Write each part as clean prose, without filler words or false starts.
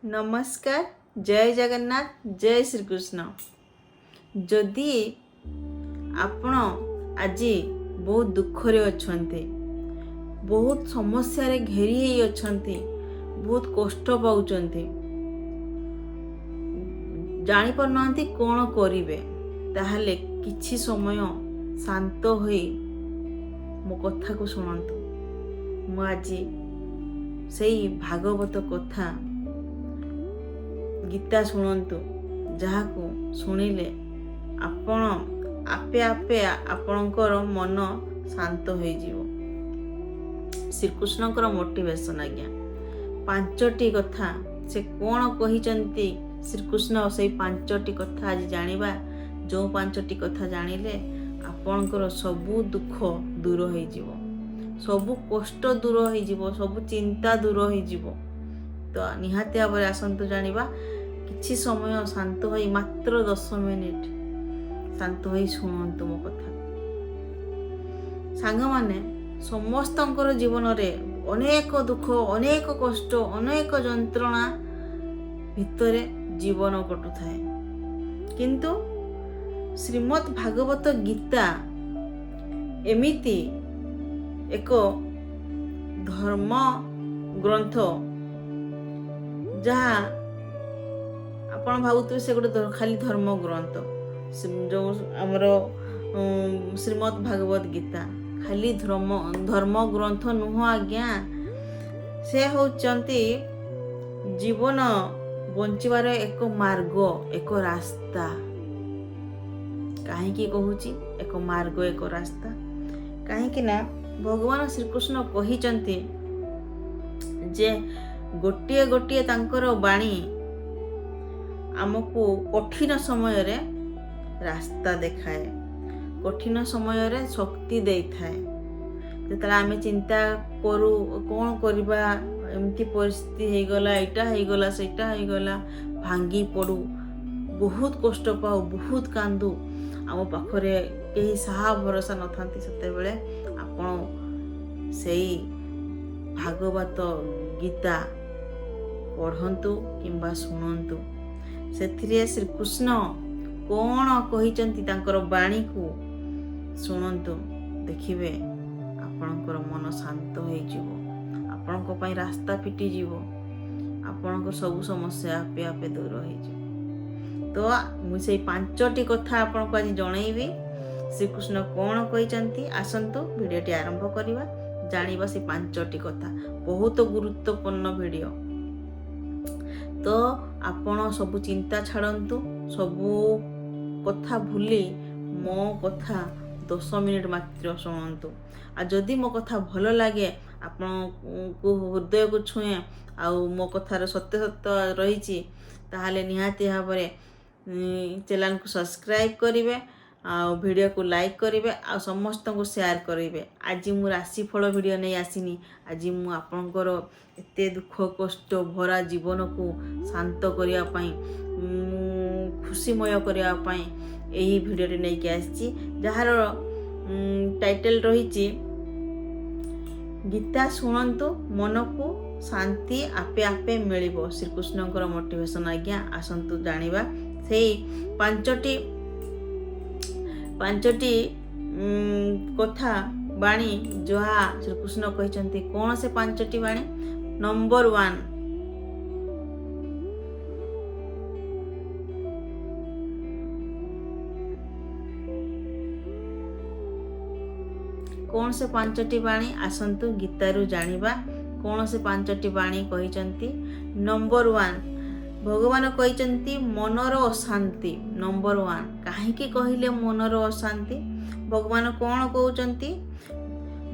नमस्कार। जय जगन्नाथ, जय श्रीकृष्ण। जदि आपण आज बहुत दुखरे अच्छे, बहुत समस्या रे घेरी अच्छे, बहुत कष्ट पाँच, जानी पारना कौन करिवे, ताहले किछि समय शांत होई मो कथा को शुणु। मु आज सेई भागवत कथा गीता शुणु, जहाँ को शुणिले आपण आपे आपे आपणकर मन शांत हो जीव। श्रीकृष्णकर मोटिवेशन आज्ञा पांचटी कथा से कौन कहिचंती श्रीकृष्ण, से पांचटी कथा आज जानिबा। जो पांचटी कथा जानिले आपणकर सबु दुख दूर हो जीव, सबु कष्ट दूर हो जीव, सबु चिंता दूर हो जीव। तो निहाती भाव आसतु जानिबा। किछि समय शांत होई, मात्र 10 मिनिट शांत होई शुणु मो कथा। सांग माने समस्तंकर जीवन रे अनेक दुख, अनेक कष्ट, अनेक जंत्रणा भितरे जीवन कटु थाए, किंतु श्रीमद् भागवत गीता एमिति एक धर्म ग्रंथ जहाँ आपण भावुथे से गोटे खाली धर्म ग्रंथ। जो आमर श्रीमद् भागवत गीता खाली धर्म ग्रंथ नुह आज्ञा, से होचंती जीवन बंचिबार एक मार्ग, एक रास्ता। कहीं कहूची एक मार्ग, एक रास्ता, कहीं ना भगवान श्रीकृष्ण कहिचंती जे गोटिए गोटिए तांकर बाणी आमको कठिन समय रे रास्ता देखाए, कठिन समय रे शक्ति दे थाए। जेतला आमे चिंता करू कौन करबा, एमती परिस्थिति हे गला, एटा हे गला, सेटा हे गला, भांगी पड़ू, बहुत कष्ट पाऊ, बहुत कांदू, आम पाखरे केही साहा भरोसा न थांती, सेते बेले आपण सेई भागवत गीता पढ़ंतु किंबा शुणंतु। सेथिरे श्रीकृष्ण कौन कहिचंती तांकर बाणी को शुणंतु, देखिबे आपणकर मन शांत हो जीव, आपणक पई रास्ता फिटी जीव, आपणक सब समस्या आपे आपे दूर हो जीव। तो मु सेई पांचटी कथा आपणक आज जणैबी। श्रीकृष्ण कौन कहिचंती, आसंतु भिडियोटी आरंभ करिवा, जानिबा से पांचटी कथा। बहुत गुरुत्वपूर्ण वीडियो। तो आपण सबु चिंता छाड़ंतु, सबु कथा भूली मो कथा 10 मिनिट मात्र शुणंतु। आ जदि मो कथा भल लगे, आपण को हृदय को छुए, आउ मो कथार सत्य सत्य रही, ताहले निहाती भाव चैनल को सब्सक्राइब करिवे, आ वीडियो को लाइक करिवे, आ समस्त को शेयर करिवे। आज मु राशिफल वीडियो नहीं आसीनी। आज मु आपनकर एते दुख कष्ट भरा जीवन को शांत करिया पई, खुशीमय करिया पई एही वीडियो नहीं के आसी, जहार टाइटल रही गीता शुणंतु, मन को शांति आपे आपे मिलिबो। श्रीकृष्णकर मोटिवेशन आज्ञा, आसंतु जानिबा सेई पांचटी कथा बाणी जहा श्रीकृष्ण कहिचंती। कौन से पांचटी बाणी? नंबर 1, कौन से पांचटी बाणी? आसंतु गीतारु जानिबा कौन से पांचटी बाणी कहिचंती। नंबर 1 भगवान कहिचंती मनर अशांति। नंबर 1 काहेकि कहिले मनर अशांति? भगवान कौन कहउचंती,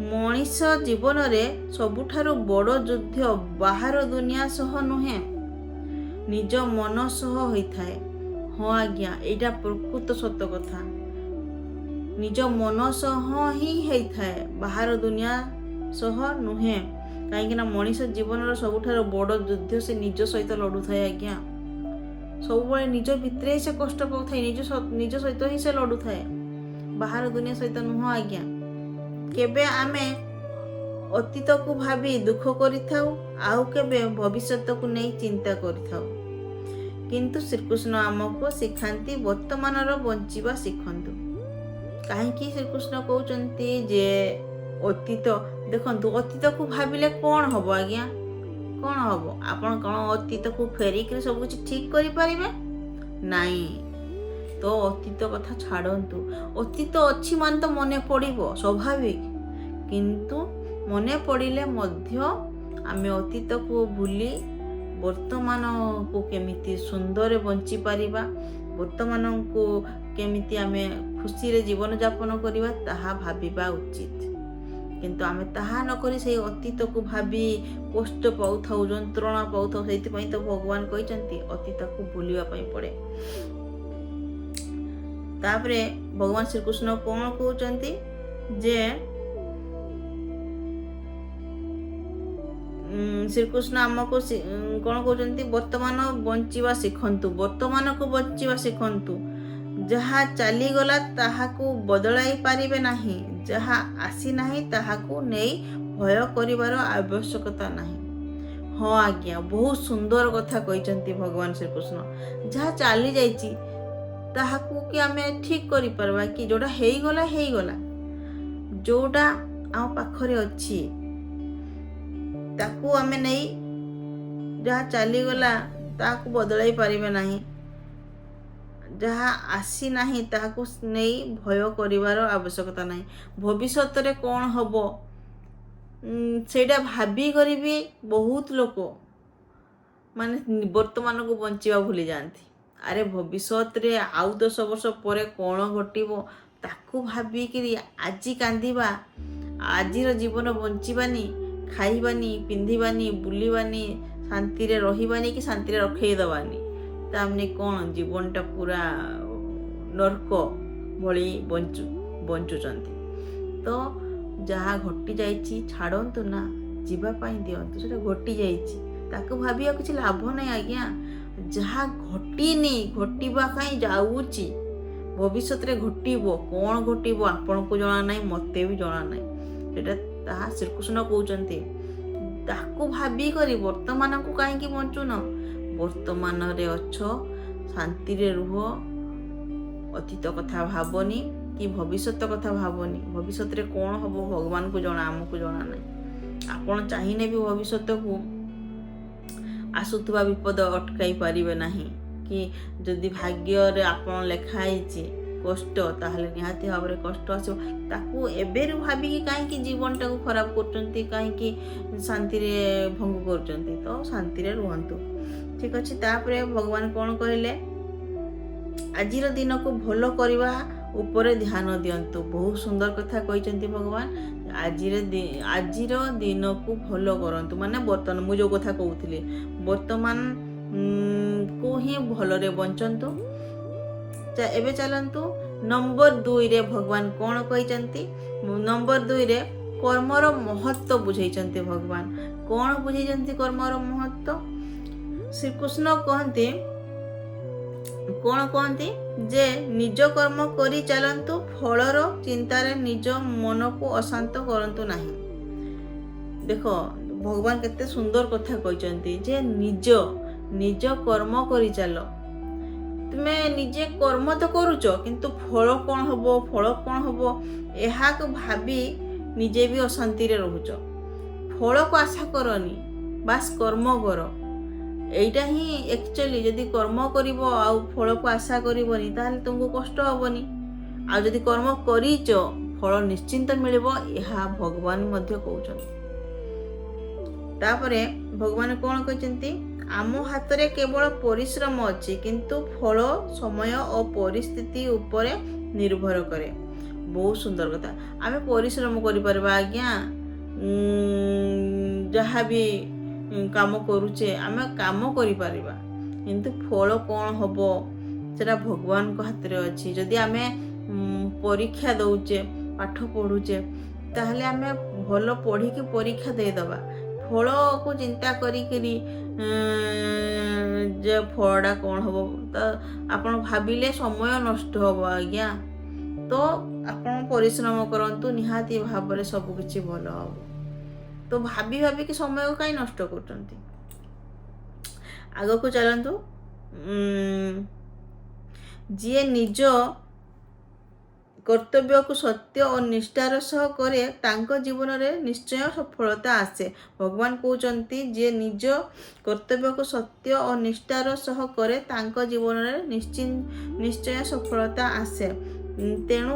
मनीष जीवन रे सबुठारु बड़ युद्ध बाहर दुनिया सह नुहे, निज मन सह होइथाए। हाँ आज्ञा, एटा प्रकृत सत्य कथा। निज मन सह ही होइथाए, बाहर दुनिया सह नुहे। कहीं मनीष जीवन सबुठार बड़ युद्ध से निज सहित लड़ू थाए आज्ञा। सब निज भितर ही से कष्ट पाऊ थाए, निज सहित ही से लड़ू थाए, बाहर दुनिया सहित नुह आज्ञा। केबे आमे ଅତୀତକୁ ଭାବି ଦୁଃଖ କରିଥାଉ, ଆଉ କେବେ ଭବିଷ୍ୟତକୁ ନେଇ ଚିନ୍ତା କରିଥାଉ। କିନ୍ତୁ ଶ୍ରୀକୃଷ୍ଣ ଆମକୁ ଶିଖାନ୍ତି ବର୍ତ୍ତମାନର ବଞ୍ଚିବା ଶିଖନ୍ତୁ। କାହିଁକି ଶ୍ରୀକୃଷ୍ଣ କହୁଛନ୍ତି ଯେ ଅତୀତ, ଦେଖନ୍ତୁ ଅତୀତକୁ ଭାବିଲେ କ'ଣ ହବ ଆଜ୍ଞା? କ'ଣ ହବ? ଆପଣ କ'ଣ ଅତୀତକୁ ଫେରିକିରି ସବୁ କିଛି ଠିକ୍ କରିପାରିବେ? ନାଇଁ। ତ ଅତୀତ କଥା ଛାଡ଼ନ୍ତୁ। ଅତୀତ ଅଛି ମାନେ ତ ମନେ ପଡ଼ିବ, ସ୍ୱାଭାବିକ। କିନ୍ତୁ ମନେ ପଡ଼ିଲେ ମଧ୍ୟ ଆମେ ଅତୀତକୁ ଭୁଲି ବର୍ତ୍ତମାନକୁ କେମିତି ସୁନ୍ଦର ବଞ୍ଚିପାରିବା, ବର୍ତ୍ତମାନକୁ କେମିତି ଆମେ ଖୁସିରେ ଜୀବନଯାପନ କରିବା ତାହା ଭାବିବା ଉଚିତ। କିନ୍ତୁ ଆମେ ତାହା ନକରି ସେଇ ଅତୀତକୁ ଭାବି କଷ୍ଟ ପାଉଥାଉ, ଯନ୍ତ୍ରଣା ପାଉଥାଉ। ସେଇଥିପାଇଁ ତ ଭଗବାନ କହିଛନ୍ତି ଅତୀତକୁ ଭୁଲିବା ପାଇଁ ପଡ଼େ। ତାପରେ ଭଗବାନ ଶ୍ରୀକୃଷ୍ଣ କ'ଣ କହୁଛନ୍ତି ଯେ ଶ୍ରୀକୃଷ୍ଣ ଆମକୁ କ'ଣ କହୁଛନ୍ତି? ବର୍ତ୍ତମାନ ବଞ୍ଚିବା ଶିଖନ୍ତୁ, ବର୍ତ୍ତମାନକୁ ବଞ୍ଚିବା ଶିଖନ୍ତୁ। ଯାହା ଚାଲିଗଲା ତାହାକୁ ବଦଳାଇ ପାରିବେ ନାହିଁ, ଯାହା ଆସିନାହିଁ ତାହାକୁ ନେଇ ଭୟ କରିବାର ଆବଶ୍ୟକତା ନାହିଁ। ହଁ ଆଜ୍ଞା, ବହୁତ ସୁନ୍ଦର କଥା କହିଛନ୍ତି ଭଗବାନ ଶ୍ରୀକୃଷ୍ଣ। ଯାହା ଚାଲିଯାଇଛି ତାହାକୁ କି ଆମେ ଠିକ୍ କରିପାରିବା କି? ଯେଉଁଟା ହେଇଗଲା ହେଇଗଲା। ଯେଉଁଟା ଆମ ପାଖରେ ଅଛି ତାକୁ ଆମେ ନେଇ, ଯାହା ଚାଲିଗଲା ତାହାକୁ ବଦଳାଇ ପାରିବେ ନାହିଁ, ଯାହା ଆସିନାହିଁ ତାହାକୁ ନେଇ ଭୟ କରିବାର ଆବଶ୍ୟକତା ନାହିଁ। ଭବିଷ୍ୟତରେ କ'ଣ ହବ ସେଇଟା ଭାବି କରିବି ବହୁତ ଲୋକ ମାନେ ବର୍ତ୍ତମାନକୁ ବଞ୍ଚିବା ଭୁଲି ଯାଆନ୍ତି। ଆରେ ଭବିଷ୍ୟତରେ ଆଉ 10 ବର୍ଷ ପରେ କ'ଣ ଘଟିବ ତାକୁ ଭାବିକିରି ଆଜି କାନ୍ଦିବା, ଆଜିର ଜୀବନ ବଞ୍ଚିବାନି, ଖାଇବାନି, ପିନ୍ଧିବାନି, ବୁଲିବାନି, ଶାନ୍ତିରେ ରହିବାନି କି ଶାନ୍ତିରେ ରଖେଇ ଦେବାନି, ତାମାନେ କ'ଣ ଜୀବନଟା ପୁରା ନର୍କ ଭଳି ବଞ୍ଚୁଛନ୍ତି। ତ ଯାହା ଘଟି ଯାଇଛି ଛାଡ଼ନ୍ତୁ ନା, ଯିବା ପାଇଁ ଦିଅନ୍ତୁ। ସେଟା ଘଟି ଯାଇଛି, ତାକୁ ଭାବିବା କିଛି ଲାଭ ନାହିଁ ଆଜ୍ଞା। ଯାହା ଘଟିନି, ଘଟିବା ପାଇଁ ଯାଉଛି, ଭବିଷ୍ୟତରେ ଘଟିବ, କ'ଣ ଘଟିବ ଆପଣଙ୍କୁ ଜଣା ନାହିଁ, ମୋତେ ବି ଜଣା ନାହିଁ। ସେଟା ତାହା ଶ୍ରୀକୃଷ୍ଣ କହୁଛନ୍ତି। ତାକୁ ଭାବି କରି ବର୍ତ୍ତମାନକୁ କାହିଁକି ବଞ୍ଚୁନ? ବର୍ତ୍ତମାନରେ ଅଛ, ଶାନ୍ତିରେ ରୁହ। ଅତୀତ କଥା ଭାବନି କି ଭବିଷ୍ୟତ କଥା ଭାବନି। ଭବିଷ୍ୟତରେ କ'ଣ ହବ ଭଗବାନଙ୍କୁ ଜଣା, ଆମକୁ ଜଣା ନାହିଁ। ଆପଣ ଚାହିଁଲେ ବି ଭବିଷ୍ୟତକୁ ଆସୁଥିବା ବିପଦ ଅଟକାଇ ପାରିବେ ନାହିଁ। କି ଯଦି ଭାଗ୍ୟରେ ଆପଣ ଲେଖା ହେଇଛି କଷ୍ଟ, ତାହେଲେ ନିହାତି ଭାବରେ କଷ୍ଟ ଆସିବ। ତାକୁ ଏବେରୁ ଭାବିକି କାହିଁକି ଜୀବନଟାକୁ ଖରାପ କରୁଛନ୍ତି, କାହିଁକି ଶାନ୍ତିରେ ଭଙ୍ଗ କରୁଛନ୍ତି? ତ ଶାନ୍ତିରେ ରୁହନ୍ତୁ। ଠିକ୍ ଅଛି। ତାପରେ ଭଗବାନ କ'ଣ କହିଲେ? ଆଜିର ଦିନକୁ ଭଲ କରିବା ଉପରେ ଧ୍ୟାନ ଦିଅନ୍ତୁ। ବହୁତ ସୁନ୍ଦର କଥା କହିଛନ୍ତି ଭଗବାନ। ଆଜିର ଦିନକୁ ଭଲ କରନ୍ତୁ, ମାନେ ବର୍ତ୍ତମାନ ମୁଁ ଯେଉଁ କଥା କହୁଥିଲି, ବର୍ତ୍ତମାନକୁ ହିଁ ଭଲରେ ବଞ୍ଚନ୍ତୁ। ଏବେ ଚାଲନ୍ତୁ ନମ୍ବର 2ରେ ଭଗବାନ କ'ଣ କହିଛନ୍ତି? ନମ୍ବର 2ରେ କର୍ମର ମହତ୍ଵ ବୁଝେଇଛନ୍ତି ଭଗବାନ। କ'ଣ ବୁଝେଇଛନ୍ତି କର୍ମର ମହତ୍ଵ? ଶ୍ରୀକୃଷ୍ଣ କହନ୍ତି, କ'ଣ କହନ୍ତି? ଯେ ନିଜ କର୍ମ କରି ଚାଲନ୍ତୁ, ଫଳର ଚିନ୍ତାରେ ନିଜ ମନକୁ ଅଶାନ୍ତ କରନ୍ତୁ ନାହିଁ। ଦେଖ ଭଗବାନ କେତେ ସୁନ୍ଦର କଥା କହିଛନ୍ତି ଯେ ନିଜ କର୍ମ କରି ଚାଲ। ତୁମେ ନିଜେ କର୍ମ ତ କରୁଛ, କିନ୍ତୁ ଫଳ କ'ଣ ହବ ଏହାକୁ ଭାବି ନିଜେ ବି ଅଶାନ୍ତିରେ ରହୁଛ। ଫଳକୁ ଆଶା କରନି, ବାସ୍ କର୍ମ କର। এইটা ହିଁ ଆକ୍ଚୁଆଲି ଯଦି କର୍ମ କରିବ ଆଉ ଫଳକୁ ଆଶା କରିବନି ତାହେଲେ ତୁମକୁ କଷ୍ଟ ହେବନି। ଆଉ ଯଦି କର୍ମ କରିଛ ଫଳ ନିଶ୍ଚିନ୍ତ ମିଳିବ, ଏହା ଭଗବାନ ମଧ୍ୟ କହୁଛନ୍ତି। ତାପରେ ଭଗବାନ କ'ଣ କହିଛନ୍ତି? ଆମ ହାତରେ କେବଳ ପରିଶ୍ରମ ଅଛି, କିନ୍ତୁ ଫଳ ସମୟ ଓ ପରିସ୍ଥିତି ଉପରେ ନିର୍ଭର କରେ। ବହୁତ ସୁନ୍ଦର କଥା। ଆମେ ପରିଶ୍ରମ କରିପାରିବା ଆଜ୍ଞା, ଯାହା ବି କାମ କରୁଛେ ଆମେ କାମ କରିପାରିବା, କିନ୍ତୁ ଫଳ କ'ଣ ହବ ସେଟା ଭଗବାନଙ୍କ ହାତରେ ଅଛି। ଯଦି ଆମେ ପରୀକ୍ଷା ଦେଉଛେ, ପାଠ ପଢ଼ୁଛେ, ତାହେଲେ ଆମେ ଭଲ ପଢ଼ିକି ପରୀକ୍ଷା ଦେଇଦେବା। ଫଳକୁ ଚିନ୍ତା କରିକିରି ଯେ ଫଳଟା କ'ଣ ହବ ତ ଆପଣ ଭାବିଲେ ସମୟ ନଷ୍ଟ ହବ ଆଜ୍ଞା। ତ ଆପଣ ପରିଶ୍ରମ କରନ୍ତୁ, ନିହାତି ଭାବରେ ସବୁ କିଛି ଭଲ ହବ। ତ ଭାବି ଭାବିକି ସମୟ କାହିଁ ନଷ୍ଟ କରୁଛନ୍ତି। ଆଗକୁ ଚାଲନ୍ତୁ। ଯିଏ ନିଜ କର୍ତ୍ତବ୍ୟକୁ ସତ୍ୟ ଓ ନିଷ୍ଠାର ସହ କରେ ତାଙ୍କ ଜୀବନରେ ନିଶ୍ଚୟ ସଫଳତା ଆସେ। ଭଗବାନ କହୁଛନ୍ତି ଯିଏ ନିଜ କର୍ତ୍ତବ୍ୟକୁ ସତ୍ୟ ଓ ନିଷ୍ଠାର ସହ କରେ ତାଙ୍କ ଜୀବନରେ ନିଶ୍ଚୟ ସଫଳତା ଆସେ। ତେଣୁ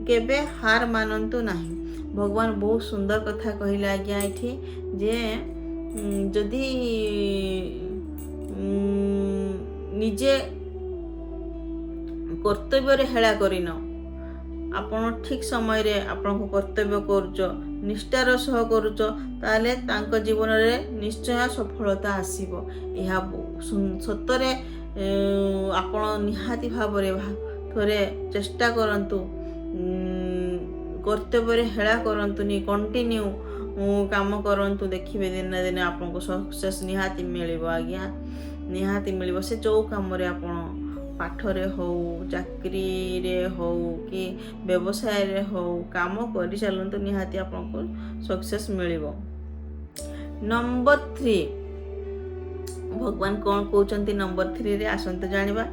କେବେ ହାର ମାନନ୍ତୁ ନାହିଁ। ଭଗବାନ ବହୁତ ସୁନ୍ଦର କଥା କହିଲେ ଆଜ୍ଞା ଏଠି, ଯେ ଯଦି ନିଜେ କର୍ତ୍ତବ୍ୟରେ ହେଳା କରିନ, ଆପଣ ଠିକ୍ ସମୟରେ ଆପଣଙ୍କ କର୍ତ୍ତବ୍ୟ କରୁଛ, ନିଷ୍ଠାର ସହ କରୁଛ, ତାହେଲେ ତାଙ୍କ ଜୀବନରେ ନିଶ୍ଚୟ ସଫଳତା ଆସିବ। ଏହା ସତରେ ଆପଣ ନିହାତି ଭାବରେ ଥରେ ଚେଷ୍ଟା କରନ୍ତୁ। କର୍ତ୍ତବ୍ୟରେ ହେଳା କରନ୍ତୁନି, କଣ୍ଟିନ୍ୟୁ କାମ କରନ୍ତୁ, ଦେଖିବେ ଦିନେ ନା ଦିନେ ଆପଣଙ୍କୁ ସକ୍ସେସ୍ ନିହାତି ମିଳିବ ଆଜ୍ଞା, ନିହାତି ମିଳିବ। ସେ ଯେଉଁ କାମରେ ଆପଣ, ପାଠରେ ହଉ, ଚାକିରିରେ ହଉ କି ବ୍ୟବସାୟରେ ହଉ, କାମ କରିଚାଲନ୍ତୁ, ନିହାତି ଆପଣଙ୍କୁ ସକ୍ସେସ୍ ମିଳିବ। ନମ୍ବର 3 ଭଗବାନ କ'ଣ କହୁଛନ୍ତି ନମ୍ବର 3ରେ ଆସନ୍ତୁ ଜାଣିବା।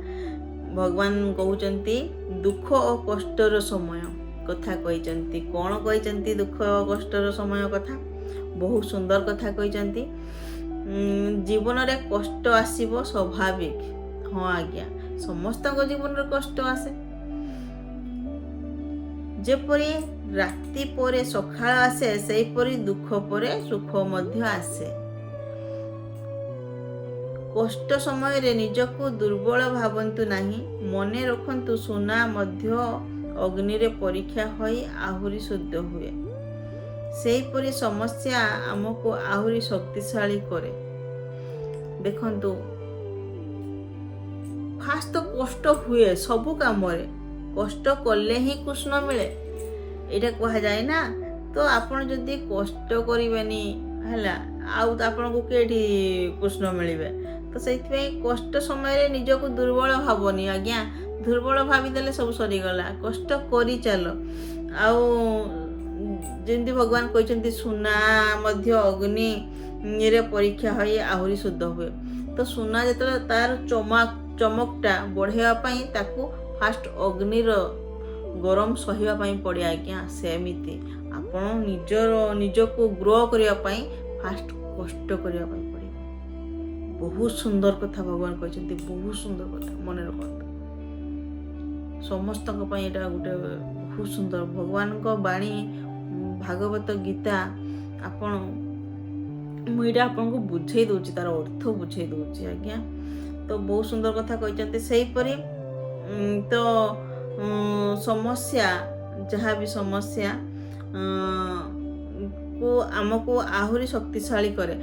ଭଗବାନ କହୁଛନ୍ତି ଦୁଃଖ ଓ କଷ୍ଟର ସମୟ କଥା କହିଛନ୍ତି। କ'ଣ କହିଛନ୍ତି ଦୁଃଖ ଓ କଷ୍ଟର ସମୟ କଥା? ବହୁତ ସୁନ୍ଦର କଥା କହିଛନ୍ତି। ଜୀବନରେ କଷ୍ଟ ଆସିବ ସ୍ୱାଭାବିକ। ହଁ ଆଜ୍ଞା, ସମସ୍ତଙ୍କ ଜୀବନରେ କଷ୍ଟ ଆସେ। ଯେପରି ରାତି ପରେ ସକାଳ ଆସେ, ସେହିପରି ଦୁଃଖ ପରେ ସୁଖ ମଧ୍ୟ ଆସେ। କଷ୍ଟ ସମୟରେ ନିଜକୁ ଦୁର୍ବଳ ଭାବନ୍ତୁ ନାହିଁ। ମନେ ରଖନ୍ତୁ, ସୁନା ମଧ୍ୟ ଅଗ୍ନିରେ ପରୀକ୍ଷା ହୋଇ ଆହୁରି ଶୁଦ୍ଧ ହୁଏ। ସେହିପରି ସମସ୍ୟା ଆମକୁ ଆହୁରି ଶକ୍ତିଶାଳୀ କରେ। ଦେଖନ୍ତୁ, ଫାଷ୍ଟ ତ କଷ୍ଟ ହୁଏ ସବୁ କାମରେ, କଷ୍ଟ କଲେ ହିଁ କୃଷ୍ଣ ମିଳେ, ଏଇଟା କୁହାଯାଏ ନା। ତ ଆପଣ ଯଦି କଷ୍ଟ କରିବେନି ହେଲା, ଆଉ ଆପଣଙ୍କୁ କେଉଁଠି କୃଷ୍ଣ ମିଳିବେ? ତ ସେଇଥିପାଇଁ କଷ୍ଟ ସମୟରେ ନିଜକୁ ଦୁର୍ବଳ ଭାବନି ଆଜ୍ଞା। ଦୁର୍ବଳ ଭାବିଦେଲେ ସବୁ ସରିଗଲା। କଷ୍ଟ କରିଚାଲ। ଆଉ ଯେମିତି ଭଗବାନ କହିଛନ୍ତି ସୁନା ମଧ୍ୟ ଅଗ୍ନିରେ ପରୀକ୍ଷା ହୋଇ ଆହୁରି ଶୁଦ୍ଧ ହୁଏ। ତ ସୁନା ଯେତେବେଳେ ତାର ଚମକଟା ବଢ଼େଇବା ପାଇଁ ତାକୁ ଫାଷ୍ଟ ଅଗ୍ନିର ଗରମ ସହିବା ପାଇଁ ପଡ଼େ ଆଜ୍ଞା। ସେମିତି ଆପଣ ନିଜକୁ ଗ୍ରୋ କରିବା ପାଇଁ ଫାଷ୍ଟ କଷ୍ଟ କରିବା ପାଇଁ ପଡ଼ିବ। ବହୁତ ସୁନ୍ଦର କଥା ଭଗବାନ କହିଛନ୍ତି, ବହୁତ ସୁନ୍ଦର କଥା, ମନେ ରଖନ୍ତୁ। ସମସ୍ତଙ୍କ ପାଇଁ ଏଇଟା ଗୋଟେ ବହୁତ ସୁନ୍ଦର ଭଗବାନଙ୍କ ବାଣୀ, ଭାଗବତ ଗୀତା। ମୁଁ ଏଇଟା ଆପଣଙ୍କୁ ବୁଝେଇ ଦେଉଛି, ତାର ଅର୍ଥ ବୁଝେଇ ଦେଉଛି ଆଜ୍ଞା। ତ ବହୁତ ସୁନ୍ଦର କଥା କହିଛନ୍ତି। ସେହିପରି ତ ସମସ୍ୟା, ଯାହା ବି ସମସ୍ୟା ଆମକୁ ଆହୁରି ଶକ୍ତିଶାଳୀ କରେ।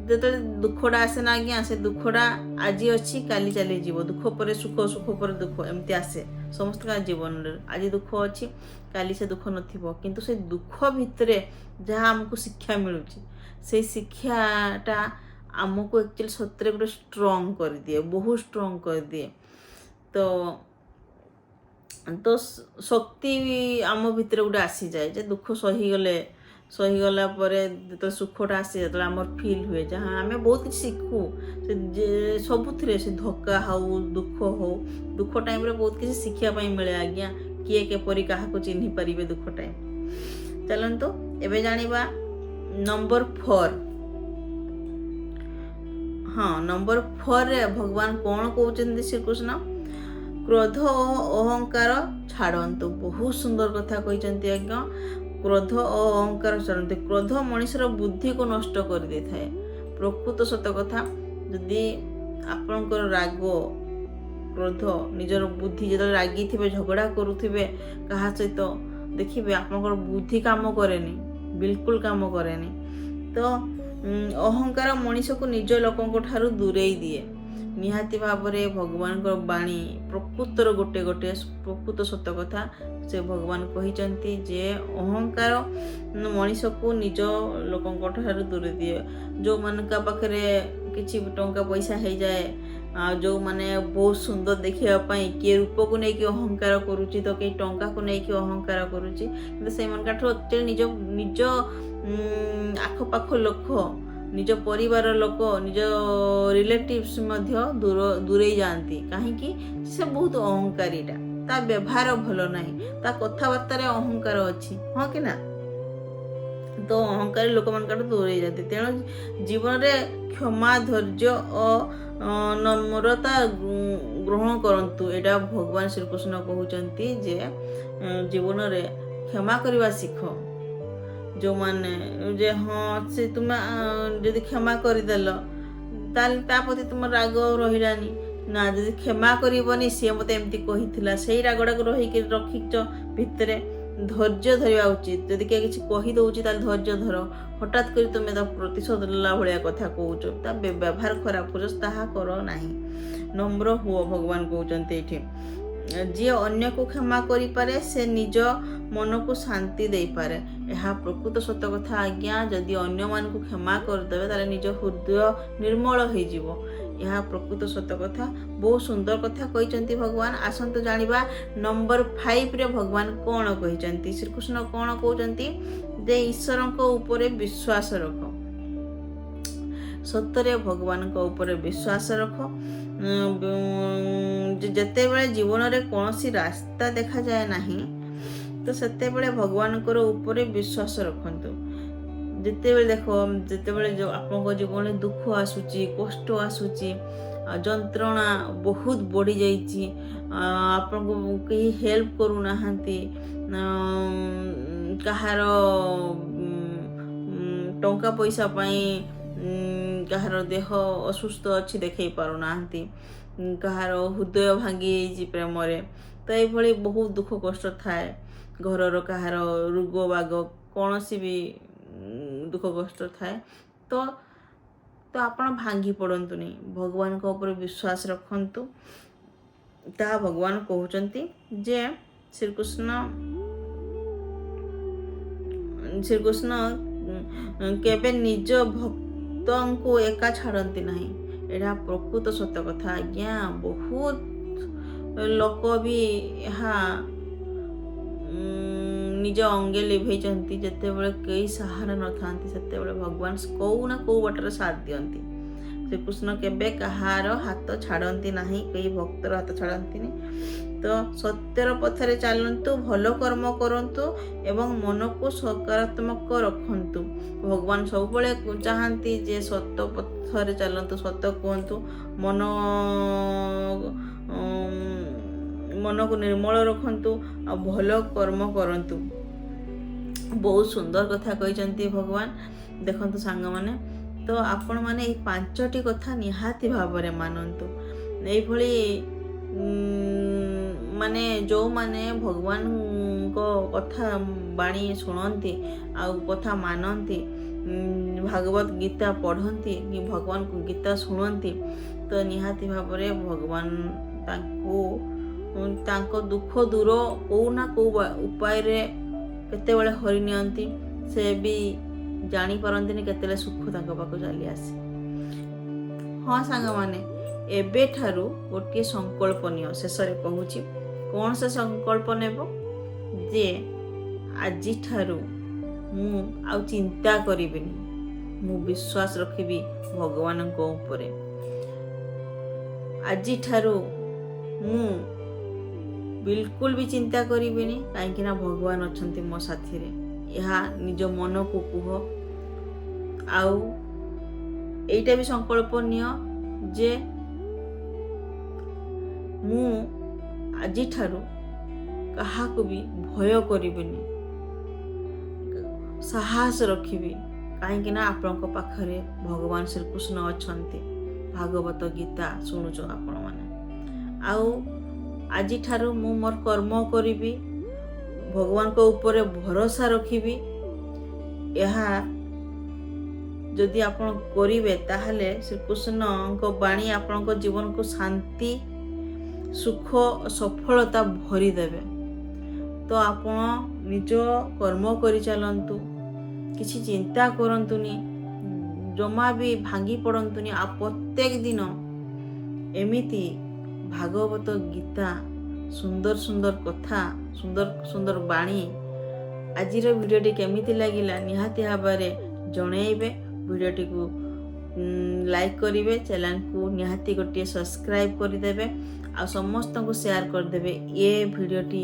ଯେତେବେଳେ ଦୁଃଖଟା ଆସେ ନା ଆଜ୍ଞା, ସେ ଦୁଃଖଟା ଆଜି ଅଛି କାଲି ଚାଲିଯିବ। ଦୁଃଖ ପରେ ସୁଖ, ସୁଖ ପରେ ଦୁଃଖ, ଏମିତି ଆସେ ସମସ୍ତଙ୍କ ଜୀବନରେ। ଆଜି ଦୁଃଖ ଅଛି, କାଲି ସେ ଦୁଃଖ ନଥିବ। କିନ୍ତୁ ସେ ଦୁଃଖ ଭିତରେ ଯାହା ଆମକୁ ଶିକ୍ଷା ମିଳୁଛି, ସେଇ ଶିକ୍ଷାଟା ଆମକୁ ଆକ୍ଚୁଆଲି ସତରେ ଗୋଟେ ଷ୍ଟ୍ରଙ୍ଗ କରିଦିଏ, ବହୁତ ଷ୍ଟ୍ରଙ୍ଗ କରିଦିଏ। ତ ଶକ୍ତି ଆମ ଭିତରେ ଗୋଟେ ଆସିଯାଏ, ଯେ ଦୁଃଖ ସହିଗଲା ପରେ ଯେତେବେଳେ ସୁଖଟା ଆସେ, ଯେତେବେଳେ ଆମର ଫିଲ୍ ହୁଏ, ଯାହା ଆମେ ବହୁତ କିଛି ଶିଖୁ ସବୁଥିରେ, ସେ ଧକ୍କା ହଉ, ଦୁଃଖ ହଉ, ଦୁଃଖ ଟାଇମ୍ରେ ବହୁତ କିଛି ଶିଖିବା ପାଇଁ ମିଳେ ଆଜ୍ଞା। କିଏ କିପରି କାହାକୁ ଚିହ୍ନି ପାରିବେ ଦୁଃଖ ଟାଇମ୍। ଚାଲନ୍ତୁ ଏବେ ଜାଣିବା ନମ୍ବର 4। ହଁ, ନମ୍ବର 4ରେ ଭଗବାନ କ'ଣ କହୁଛନ୍ତି ଶ୍ରୀକୃଷ୍ଣ? କ୍ରୋଧ ଓ ଅହଙ୍କାର ଛାଡ଼ନ୍ତୁ। ବହୁତ ସୁନ୍ଦର କଥା କହିଛନ୍ତି ଆଜ୍ଞା। କ୍ରୋଧ ଓ ଅହଙ୍କାର ଛାଡ଼ନ୍ତୁ। କ୍ରୋଧ ମଣିଷର ବୁଦ୍ଧିକୁ ନଷ୍ଟ କରିଦେଇଥାଏ। ପ୍ରକୃତ ସତ କଥା। ଯଦି ଆପଣଙ୍କର ରାଗ, କ୍ରୋଧ, ନିଜର ବୁଦ୍ଧି, ଯେତେବେଳେ ରାଗିଥିବେ, ଝଗଡ଼ା କରୁଥିବେ କାହା ସହିତ, ଦେଖିବେ ଆପଣଙ୍କର ବୁଦ୍ଧି କାମ କରେନି, ବିଲକୁଲ କାମ କରେନି। ତ ଅହଙ୍କାର ମଣିଷକୁ ନିଜ ଲୋକଙ୍କ ଠାରୁ ଦୂରେଇ ଦିଏ। ନିହାତି ଭାବରେ ଭଗବାନଙ୍କର ବାଣୀ ପ୍ରକୃତର ଗୋଟେ ପ୍ରକୃତ ସତ କଥା। ସେ ଭଗବାନ କହିଛନ୍ତି ଯେ ଅହଙ୍କାର ମଣିଷକୁ ନିଜ ଲୋକଙ୍କ ଠାରୁ ଦୂରେଇ ଦିଏ। ଯେଉଁମାନଙ୍କ ପାଖରେ କିଛି ଟଙ୍କା ପଇସା ହେଇଯାଏ, ଆଉ ଯେଉଁମାନେ ବହୁତ ସୁନ୍ଦର ଦେଖିବା ପାଇଁ, କିଏ ରୂପକୁ ନେଇକି ଅହଙ୍କାର କରୁଛି, ତ କେହି ଟଙ୍କାକୁ ନେଇକି ଅହଙ୍କାର କରୁଛି। କିନ୍ତୁ ସେମାନଙ୍କଠୁ ଆକ୍ଚୁଆଲି ନିଜ ଆଖପାଖ ଲୋକ, ନିଜ ପରିବାର ଲୋକ, ନିଜ ରିଲେଟିଭ୍ସ ମଧ୍ୟ ଦୂରେଇ ଯାଆନ୍ତି। କାହିଁକି? ସେ ବହୁତ ଅହଙ୍କାରୀଟା, ତା ବ୍ୟବହାର ଭଲ ନାହିଁ, ତା କଥାବାର୍ତ୍ତାରେ ଅହଙ୍କାର ଅଛି, ହଁ କି ନା? ତ ଅହଙ୍କାରୀ ଲୋକମାନଙ୍କଠୁ ଦୂରେଇ ଯାଆନ୍ତି। ତେଣୁ ଜୀବନରେ କ୍ଷମା, ଧୈର୍ଯ୍ୟ ଓ ନମ୍ରତା ଗ୍ରହଣ କରନ୍ତୁ। ଏଇଟା ଭଗବାନ ଶ୍ରୀକୃଷ୍ଣ କହୁଛନ୍ତି ଯେ ଜୀବନରେ କ୍ଷମା କରିବା ଶିଖ। ଯେଉଁମାନେ ଯେ ହଁ ସେ ତୁମେ ଯଦି କ୍ଷମା କରିଦେଲ ତାହେଲେ ତା ପ୍ରତି ତୁମର ରାଗ ରହିଲାନି ନା। ଯଦି କ୍ଷମା କରିବନି, ସିଏ ମୋତେ ଏମିତି କହିଥିଲା, ସେଇ ରାଗଟାକୁ ରଖିଛ ଭିତରେ। ଧୈର୍ଯ୍ୟ ଧରିବା ଉଚିତ। ଯଦି କିଏ କିଛି କହିଦେଉଛି ତାହେଲେ ଧୈର୍ଯ୍ୟ ଧର। ହଠାତ୍ କରି ତୁମେ ତା ପ୍ରତିଶୋଧ ନେଲା ଭଳିଆ କଥା କହୁଛ, ତା ବ୍ୟବହାର ଖରାପ କରୁଛ, ତାହା କର ନାହିଁ। ନମ୍ର ହୁଅ, ଭଗବାନ କହୁଛନ୍ତି ଏଇଠି। ଯିଏ ଅନ୍ୟକୁ କ୍ଷମା କରିପାରେ ସେ ନିଜ ମନକୁ ଶାନ୍ତି ଦେଇପାରେ। ଏହା ପ୍ରକୃତ ସତ କଥା ଆଜ୍ଞା। ଯଦି ଅନ୍ୟମାନଙ୍କୁ କ୍ଷମା କରିଦେବେ ତାହେଲେ ନିଜ ହୃଦୟ ନିର୍ମଳ ହେଇଯିବ। ଏହା ପ୍ରକୃତ ସତ କଥା। ବହୁତ ସୁନ୍ଦର କଥା କହିଛନ୍ତି ଭଗବାନ। ଆସନ୍ତୁ ଜାଣିବା ନମ୍ବର 5ରେ ଭଗବାନ କ'ଣ କହିଛନ୍ତି। ଶ୍ରୀକୃଷ୍ଣ କ'ଣ କହୁଛନ୍ତି ଯେ ଈଶ୍ୱରଙ୍କ ଉପରେ ବିଶ୍ୱାସ ରଖ। ସତରେ ଭଗବାନଙ୍କ ଉପରେ ବିଶ୍ୱାସ ରଖ। ଯେତେବେଳେ ଜୀବନରେ କୌଣସି ରାସ୍ତା ଦେଖାଯାଏ ନାହିଁ ତ ସେତେବେଳେ ଭଗବାନଙ୍କର ଉପରେ ବିଶ୍ୱାସ ରଖନ୍ତୁ। ଯେତେବେଳେ ଆପଣଙ୍କ ଜୀବନରେ ଦୁଃଖ ଆସୁଛି, କଷ୍ଟ ଆସୁଛି, ଯନ୍ତ୍ରଣା ବହୁତ ବଢ଼ିଯାଇଛି, ଆପଣଙ୍କୁ କେହି ହେଲ୍ପ କରୁନାହାନ୍ତି, କାହାର ଟଙ୍କା ପଇସା ପାଇଁ କାହାର ଦେହ ଅସୁସ୍ଥ ଅଛି ଦେଖେଇ ପାରୁନାହାନ୍ତି, କାହାର ହୃଦୟ ଭାଙ୍ଗି ଯାଇଛି ପ୍ରେମରେ, ତ ଏଇଭଳି ବହୁତ ଦୁଃଖ କଷ୍ଟ ଥାଏ। ଘରର କାହାର ରୋଗ ବାଗ କୌଣସି ବି ଦୁଃଖ କଷ୍ଟ ଥାଏ ତ ଆପଣ ଭାଙ୍ଗି ପଡ଼ନ୍ତୁନି, ଭଗବାନଙ୍କ ଉପରେ ବିଶ୍ୱାସ ରଖନ୍ତୁ। ତାହା ଭଗବାନ କହୁଛନ୍ତି ଯେ ଶ୍ରୀକୃଷ୍ଣ କେବେ ନିଜ ଭକ୍ତଙ୍କୁ ଏକା ଛାଡ଼ନ୍ତି ନାହିଁ। ଏଇଟା ପ୍ରକୃତ ସତ କଥା ଆଜ୍ଞା। ବହୁତ ଲୋକ ବି ଏହା ନିଜ ଅଙ୍ଗେ ଲିଭେଇଛନ୍ତି। ଯେତେବେଳେ କେହି ସାହାରା ନଥାନ୍ତି ସେତେବେଳେ ଭଗବାନ କୋଉ ନା କୋଉ ବାଟରେ ସାଥ ଦିଅନ୍ତି। ଶ୍ରୀକୃଷ୍ଣ କେବେ କାହାର ହାତ ଛାଡ଼ନ୍ତି ନାହିଁ, କେହି ଭକ୍ତର ହାତ ଛାଡ଼ନ୍ତିନି। ତ ସତ୍ୟର ପଥରେ ଚାଲନ୍ତୁ, ଭଲ କର୍ମ କରନ୍ତୁ ଏବଂ ମନକୁ ସକାରାତ୍ମକ ରଖନ୍ତୁ। ଭଗବାନ ସବୁବେଳେ ଚାହାନ୍ତି ଯେ ସତ ପଥରେ ଚାଲନ୍ତୁ, ସତ କୁହନ୍ତୁ, ମନକୁ ନିର୍ମଳ ରଖନ୍ତୁ ଆଉ ଭଲ କର୍ମ କରନ୍ତୁ। ବହୁତ ସୁନ୍ଦର କଥା କହିଛନ୍ତି ଭଗବାନ। ଦେଖନ୍ତୁ ସାଙ୍ଗମାନେ, ତ ଆପଣମାନେ ଏଇ 5ଟି କଥା ନିହାତି ଭାବରେ ମାନନ୍ତୁ। ଏଇଭଳି ମାନେ ଯେଉଁମାନେ ଭଗବାନଙ୍କ କଥା ବାଣୀ ଶୁଣନ୍ତି ଆଉ କଥା ମାନନ୍ତି, ଭାଗବତ ଗୀତା ପଢ଼ନ୍ତି କି ଭଗବାନଙ୍କ ଗୀତା ଶୁଣନ୍ତି, ତ ନିହାତି ଭାବରେ ଭଗବାନ ତାଙ୍କ ଦୁଃଖ ଦୂର କେଉଁ ନା କେଉଁ ଉପାୟରେ କେତେବେଳେ ହରି ନିଅନ୍ତି। ସେ ବି ଜାଣିପାରନ୍ତିନି କେତେବେଳେ ସୁଖ ତାଙ୍କ ପାଖକୁ ଚାଲି ଆସେ। ହଁ ସାଙ୍ଗମାନେ, ଏବେଠାରୁ ଗୋଟିଏ ସଂକଳ୍ପ ନିଅ। ଶେଷରେ କହୁଛି, କ'ଣ ସେ ସଂକଳ୍ପ ନେବ? ଯେ ଆଜିଠାରୁ ମୁଁ ଆଉ ଚିନ୍ତା କରିବିନି, ମୁଁ ବିଶ୍ୱାସ ରଖିବି ଭଗବାନଙ୍କ ଉପରେ। ଆଜିଠାରୁ ମୁଁ ବିଲକୁଲ ବି ଚିନ୍ତା କରିବିନି, କାହିଁକି ନା ଭଗବାନ ଅଛନ୍ତି ମୋ ସାଥିରେ। ଏହା ନିଜ ମନକୁ କୁହ। ଆଉ ଏଇଟା ବି ସଂକଳ୍ପ ନିଅ ଯେ ମୁଁ ଆଜିଠାରୁ କାହାକୁ ବି ଭୟ କରିବିନି, ସାହସ ରଖିବି, କାହିଁକି ନା ଆପଣଙ୍କ ପାଖରେ ଭଗବାନ ଶ୍ରୀକୃଷ୍ଣ ଅଛନ୍ତି। ଭାଗବତ ଗୀତା ଶୁଣୁଛ ଆପଣମାନେ। ଆଉ ଆଜିଠାରୁ ମୁଁ ମୋର କର୍ମ କରିବି, ଭଗବାନଙ୍କ ଉପରେ ଭରସା ରଖିବି। ଏହା ଯଦି ଆପଣ କରିବେ ତାହେଲେ ଶ୍ରୀକୃଷ୍ଣଙ୍କ ବାଣୀ ଆପଣଙ୍କ ଜୀବନକୁ ଶାନ୍ତି, ସୁଖ, ସଫଳତା ଭରିଦେବେ। ତ ଆପଣ ନିଜ କର୍ମ କରିଚାଲନ୍ତୁ, କିଛି ଚିନ୍ତା କରନ୍ତୁନି, ଜମା ବି ଭାଙ୍ଗି ପଡ଼ନ୍ତୁନି। ଆଉ ପ୍ରତ୍ୟେକ ଦିନ ଏମିତି ଭାଗବତ ଗୀତା, ସୁନ୍ଦର ସୁନ୍ଦର କଥା, ସୁନ୍ଦର ସୁନ୍ଦର ବାଣୀ ଆଜିର ଭିଡ଼ିଓଟି କେମିତି ଲାଗିଲା ନିହାତି ଭାବରେ ଜଣେଇବେ। ଭିଡ଼ିଓଟିକୁ ଲାଇକ୍ କରିବେ, ଚ୍ୟାନେଲକୁ ନିହାତି ଗୋଟିଏ ସବସ୍କ୍ରାଇବ୍ କରିଦେବେ ଆଉ ସମସ୍ତଙ୍କୁ ସେୟାର କରିଦେବେ। ଏ ଭିଡ଼ିଓଟି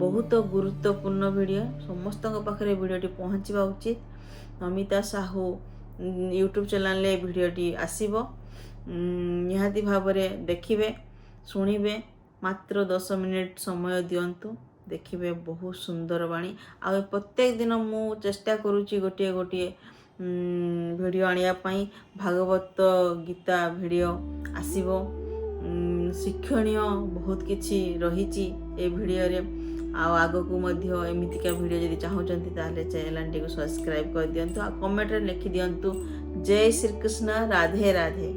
ବହୁତ ଗୁରୁତ୍ୱପୂର୍ଣ୍ଣ ଭିଡ଼ିଓ, ସମସ୍ତଙ୍କ ପାଖରେ ଭିଡ଼ିଓଟି ପହଞ୍ଚିବା ଉଚିତ। ନମିତା ସାହୁ ୟୁଟ୍ୟୁବ୍ ଚ୍ୟାନେଲରେ ଭିଡ଼ିଓଟି ଆସିବ, ନିହାତି ଭାବରେ ଦେଖିବେ, ଶୁଣିବେ। ମାତ୍ର 10 ମିନିଟ୍ ସମୟ ଦିଅନ୍ତୁ, ଦେଖିବେ ବହୁତ ସୁନ୍ଦର ବାଣୀ। ଆଉ ପ୍ରତ୍ୟେକ ଦିନ ମୁଁ ଚେଷ୍ଟା କରୁଛି ଗୋଟିଏ ଭିଡ଼ିଓ ଆଣିବା ପାଇଁ। ଭାଗବତ ଗୀତା ଭିଡ଼ିଓ ଆସିବ, ଶିକ୍ଷଣୀୟ ବହୁତ କିଛି ରହିଛି ଏ ଭିଡ଼ିଓରେ। ଆଉ ଆଗକୁ ମଧ୍ୟ ଏମିତିକା ଭିଡ଼ିଓ ଯଦି ଚାହୁଁଛନ୍ତି ତାହେଲେ ଚ୍ୟାନେଲଟିକୁ ସବସ୍କ୍ରାଇବ୍ କରିଦିଅନ୍ତୁ ଆଉ କମେଣ୍ଟରେ ଲେଖିଦିଅନ୍ତୁ ଜୟ ଶ୍ରୀକୃଷ୍ଣ, ରାଧେ ରାଧେ।